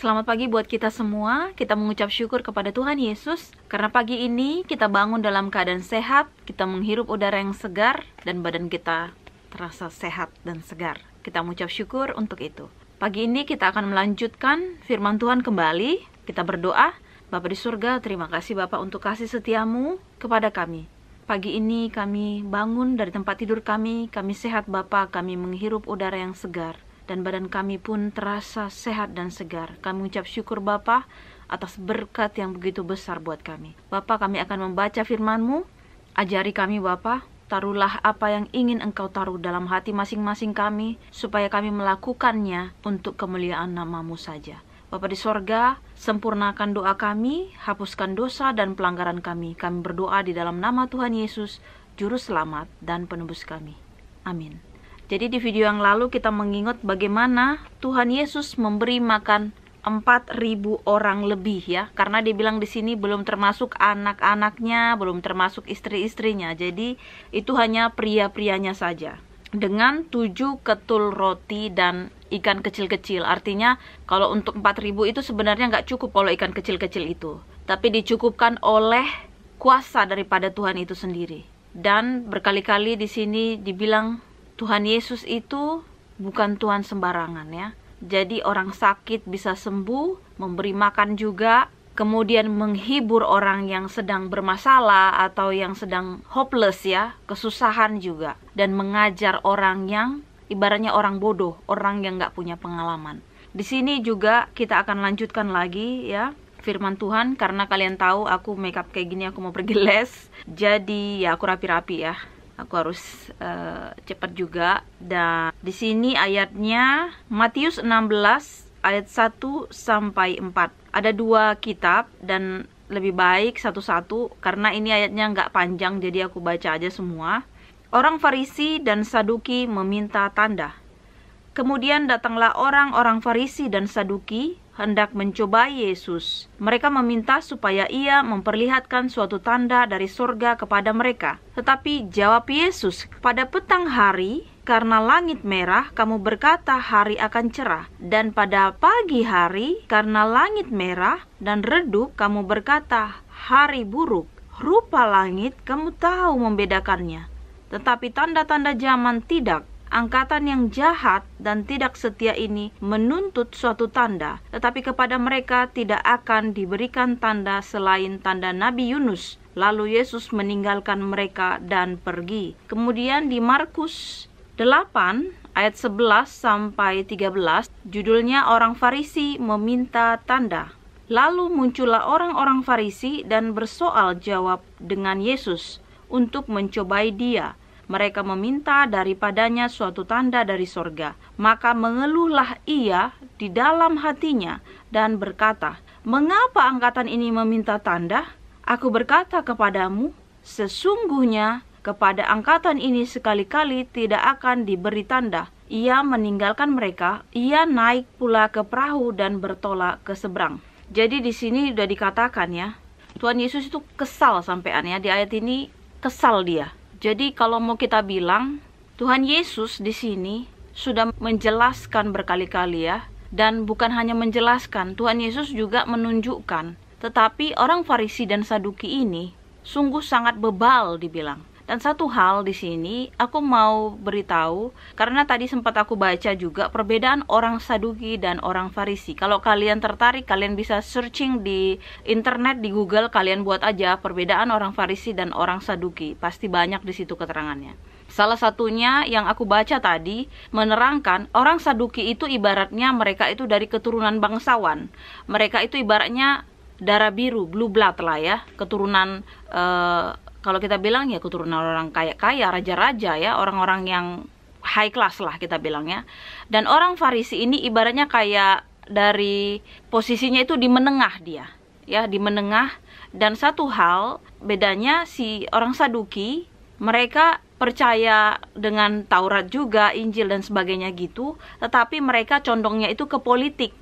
Selamat pagi buat kita semua. Kita mengucap syukur kepada Tuhan Yesus karena pagi ini kita bangun dalam keadaan sehat, kita menghirup udara yang segar, dan badan kita terasa sehat dan segar. Kita mengucap syukur untuk itu. Pagi ini kita akan melanjutkan firman Tuhan kembali. Kita berdoa. Bapa di surga, terima kasih Bapak untuk kasih setiamu kepada kami. Pagi ini kami bangun dari tempat tidur kami sehat Bapak, kami menghirup udara yang segar. Dan badan kami pun terasa sehat dan segar. Kami mengucap syukur Bapa atas berkat yang begitu besar buat kami. Bapa, kami akan membaca firman-Mu. Ajari kami Bapa, taruhlah apa yang ingin Engkau taruh dalam hati masing-masing kami, supaya kami melakukannya untuk kemuliaan nama-Mu saja. Bapa di sorga, sempurnakan doa kami, hapuskan dosa dan pelanggaran kami. Kami berdoa di dalam nama Tuhan Yesus, Juru Selamat dan Penebus kami. Amin. Jadi di video yang lalu kita mengingat bagaimana Tuhan Yesus memberi makan 4.000 orang lebih ya. Karena dibilang di sini belum termasuk anak-anaknya, belum termasuk istri-istrinya. Jadi itu hanya pria-prianya saja. Dengan 7 ketul roti dan ikan kecil-kecil. Artinya kalau untuk 4.000 itu sebenarnya nggak cukup kalau ikan kecil-kecil itu. Tapi dicukupkan oleh kuasa daripada Tuhan itu sendiri. Dan berkali-kali di sini dibilang Tuhan Yesus itu bukan Tuhan sembarangan ya. Jadi orang sakit bisa sembuh, memberi makan juga, kemudian menghibur orang yang sedang bermasalah atau yang sedang hopeless ya, kesusahan juga. Dan mengajar orang yang ibaratnya orang bodoh, orang yang gak punya pengalaman. Di sini juga kita akan lanjutkan lagi ya firman Tuhan, karena kalian tahu aku makeup kayak gini, aku mau pergi les. Jadi ya aku rapi-rapi ya. Aku harus cepat juga. Dan di sini ayatnya Matius 16 ayat 1 sampai 4. Ada 2 kitab dan lebih baik satu-satu karena ini ayatnya nggak panjang, jadi aku baca aja semua. Orang Farisi dan Saduki meminta tanda. Kemudian datanglah orang-orang Farisi dan Saduki hendak mencobai Yesus. Mereka meminta supaya ia memperlihatkan suatu tanda dari surga kepada mereka. Tetapi jawab Yesus, pada petang hari, karena langit merah, kamu berkata hari akan cerah. Dan pada pagi hari, karena langit merah dan redup, kamu berkata hari buruk. Rupa langit, kamu tahu membedakannya. Tetapi tanda-tanda zaman tidak. Angkatan yang jahat dan tidak setia ini menuntut suatu tanda, tetapi kepada mereka tidak akan diberikan tanda selain tanda Nabi Yunus. Lalu Yesus meninggalkan mereka dan pergi. Kemudian di Markus 8 ayat 11 sampai 13, judulnya orang Farisi meminta tanda. Lalu muncullah orang-orang Farisi dan bersoal jawab dengan Yesus untuk mencobai dia. Mereka meminta daripadanya suatu tanda dari sorga. Maka mengeluhlah ia di dalam hatinya dan berkata, mengapa angkatan ini meminta tanda? Aku berkata kepadamu, sesungguhnya kepada angkatan ini sekali-kali tidak akan diberi tanda. Ia meninggalkan mereka, ia naik pula ke perahu dan bertolak ke seberang. Jadi di sini sudah dikatakan ya, Tuhan Yesus itu kesal sampean ya, di ayat ini kesal dia. Jadi kalau mau kita bilang, Tuhan Yesus di sini sudah menjelaskan berkali-kali ya. Dan bukan hanya menjelaskan, Tuhan Yesus juga menunjukkan. Tetapi orang Farisi dan Saduki ini sungguh sangat bebal dibilang. Dan satu hal di sini aku mau beritahu, karena tadi sempat aku baca juga perbedaan orang Saduki dan orang Farisi. Kalau kalian tertarik, kalian bisa searching di internet, di Google, kalian buat aja perbedaan orang Farisi dan orang Saduki. Pasti banyak di situ keterangannya. Salah satunya yang aku baca tadi menerangkan orang Saduki itu ibaratnya mereka itu dari keturunan bangsawan. Mereka itu ibaratnya darah biru, blue blood lah ya, keturunan kalau kita bilang ya keturunan orang kaya-kaya, raja-raja ya, orang-orang yang high class lah kita bilangnya. Dan orang Farisi ini ibaratnya kayak dari posisinya itu di menengah dia, ya di menengah. Dan satu hal bedanya si orang Saduki, mereka percaya dengan Taurat juga, Injil dan sebagainya gitu, tetapi mereka condongnya itu ke politik.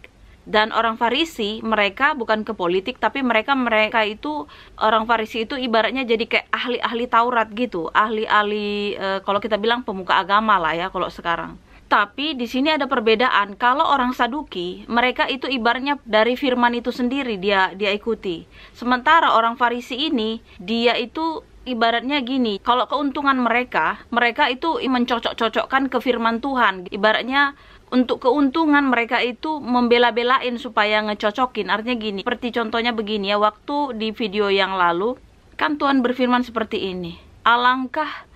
Dan orang Farisi, mereka bukan ke politik, tapi mereka itu, orang Farisi itu ibaratnya jadi kayak ahli-ahli Taurat gitu, ahli-ahli kalau kita bilang pemuka agama lah ya kalau sekarang. Tetapi di sini ada perbedaan. Kalau orang Saduki, mereka itu ibaratnya dari firman itu sendiri dia ikuti. Sementara orang Farisi ini, dia itu ibaratnya gini, kalau keuntungan mereka itu mencocok-cocokkan ke firman Tuhan. Ibaratnya untuk keuntungan mereka itu membela-belain supaya ngecocokin. Artinya gini, seperti contohnya begini ya, waktu di video yang lalu kan Tuhan berfirman seperti ini.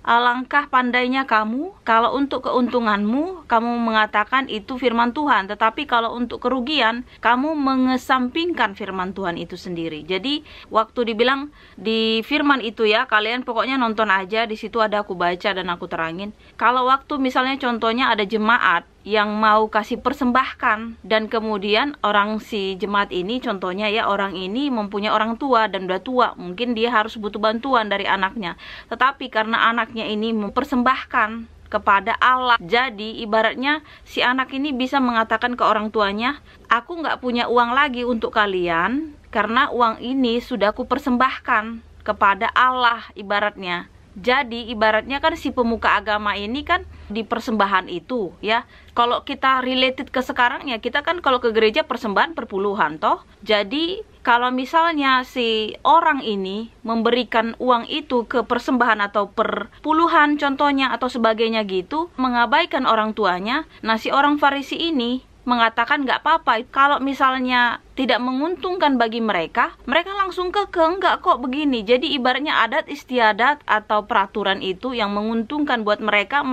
Alangkah pandainya kamu kalau untuk keuntunganmu kamu mengatakan itu firman Tuhan, tetapi kalau untuk kerugian kamu mengesampingkan firman Tuhan itu sendiri. Jadi waktu dibilang di firman itu ya, kalian pokoknya nonton aja, di situ ada aku baca dan aku terangin. Kalau waktu misalnya contohnya ada jemaat yang mau kasih persembahkan, dan kemudian orang si jemaat ini, contohnya ya, orang ini mempunyai orang tua dan udah tua, mungkin dia harus butuh bantuan dari anaknya, tetapi karena anaknya ini mempersembahkan kepada Allah, jadi ibaratnya si anak ini bisa mengatakan ke orang tuanya, aku nggak punya uang lagi untuk kalian karena uang ini sudah aku persembahkan kepada Allah, ibaratnya. Jadi ibaratnya kan si pemuka agama ini kan di persembahan itu ya. Kalau kita related ke sekarang ya, kita kan kalau ke gereja persembahan perpuluhan toh. Jadi kalau misalnya si orang ini memberikan uang itu ke persembahan atau perpuluhan contohnya atau sebagainya gitu, mengabaikan orang tuanya, nah si orang Farisi ini mengatakan nggak apa-apa kalau misalnya tidak menguntungkan bagi mereka langsung enggak kok begini. Jadi ibaratnya adat istiadat atau peraturan itu yang menguntungkan buat mereka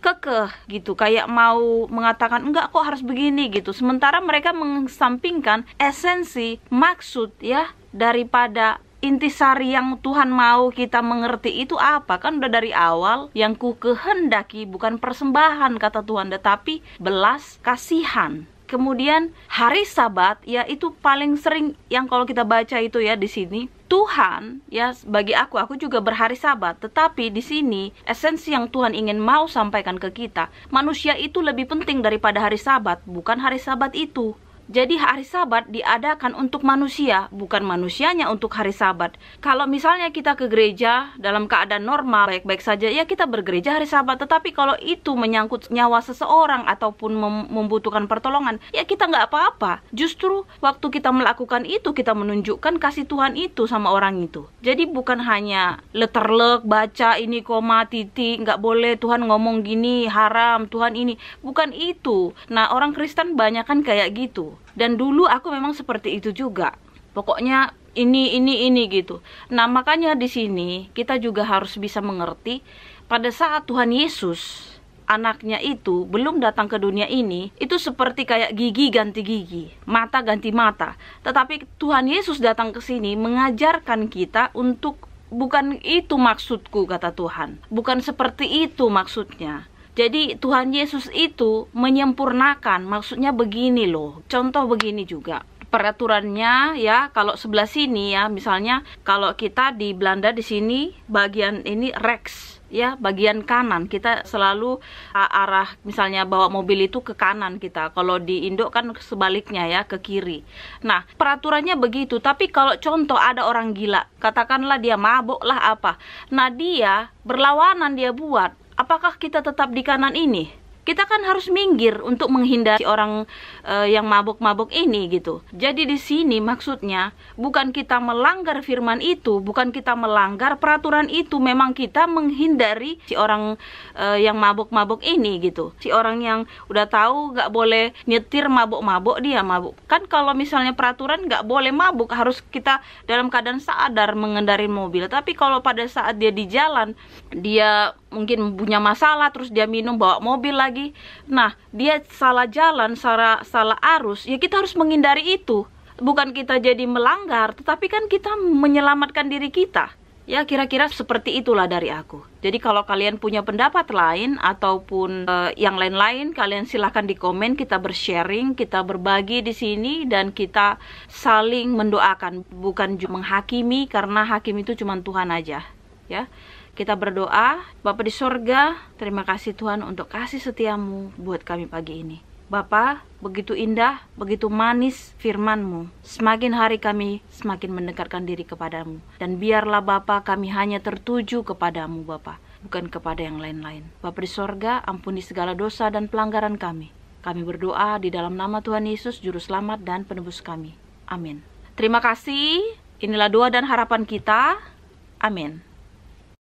kekeh gitu, kayak mau mengatakan enggak kok harus begini gitu. Sementara mereka mengesampingkan esensi maksud ya daripada intisari yang Tuhan mau kita mengerti itu apa. Kan udah dari awal, yang ku kehendaki bukan persembahan kata Tuhan, tetapi belas kasihan. Kemudian hari Sabat ya, itu paling sering yang kalau kita baca itu ya di sini. Tuhan ya, bagi aku juga berhari Sabat, tetapi di sini esensi yang Tuhan ingin mau sampaikan ke kita, manusia itu lebih penting daripada hari Sabat, bukan hari Sabat itu. Jadi hari Sabat diadakan untuk manusia, bukan manusianya untuk hari Sabat. Kalau misalnya kita ke gereja dalam keadaan normal, baik-baik saja, ya kita bergereja hari Sabat. Tetapi kalau itu menyangkut nyawa seseorang ataupun membutuhkan pertolongan, ya kita nggak apa-apa. Justru waktu kita melakukan itu, kita menunjukkan kasih Tuhan itu sama orang itu. Jadi bukan hanya leterlek, baca ini koma, titik, nggak boleh, Tuhan ngomong gini, haram, Tuhan ini. Bukan itu. Nah, orang Kristen banyak kan kayak gitu. Dan dulu aku memang seperti itu juga. Pokoknya ini gitu. Nah, makanya di sini kita juga harus bisa mengerti pada saat Tuhan Yesus anaknya itu belum datang ke dunia ini, itu seperti kayak gigi ganti gigi, mata ganti mata. Tetapi Tuhan Yesus datang ke sini mengajarkan kita untuk bukan itu maksudku kata Tuhan. Bukan seperti itu maksudnya. Jadi Tuhan Yesus itu menyempurnakan, maksudnya begini loh. Contoh begini juga. Peraturannya ya, kalau sebelah sini ya, misalnya kalau kita di Belanda di sini bagian ini rechts ya, bagian kanan kita selalu arah, misalnya bawa mobil itu ke kanan kita. Kalau di Indo kan sebaliknya ya, ke kiri. Nah, peraturannya begitu. Tapi kalau contoh ada orang gila, katakanlah dia mabuk lah apa. Nah, dia berlawanan dia buat. Apakah kita tetap di kanan ini? Kita kan harus minggir untuk menghindari orang yang mabuk-mabuk ini gitu. Jadi di sini maksudnya bukan kita melanggar firman itu, bukan kita melanggar peraturan itu, memang kita menghindari si orang yang mabuk-mabuk ini gitu. Si orang yang udah tahu nggak boleh nyetir mabuk-mabuk, dia mabuk. Kan kalau misalnya peraturan nggak boleh mabuk, harus kita dalam keadaan sadar mengendarai mobil. Tapi kalau pada saat dia di jalan, dia mungkin punya masalah, terus dia minum bawa mobil lagi. Nah, dia salah jalan, salah arus, ya kita harus menghindari itu. Bukan kita jadi melanggar, tetapi kan kita menyelamatkan diri kita. Ya kira-kira seperti itulah dari aku. Jadi kalau kalian punya pendapat lain ataupun yang lain-lain, kalian silahkan di komen, kita bersharing, kita berbagi di sini, dan kita saling mendoakan, bukan menghakimi, karena hakim itu cuma Tuhan aja. Ya. Kita berdoa. Bapa di sorga, terima kasih Tuhan untuk kasih setiamu buat kami pagi ini. Bapa, begitu indah, begitu manis firman-Mu. Semakin hari kami semakin mendekatkan diri kepadamu. Dan biarlah Bapa kami hanya tertuju kepadamu Bapa. bukan kepada yang lain-lain. Bapa di sorga, ampuni segala dosa dan pelanggaran kami. Kami berdoa di dalam nama Tuhan Yesus, Juru Selamat dan Penebus kami. Amin. Terima kasih. Inilah doa dan harapan kita. Amin.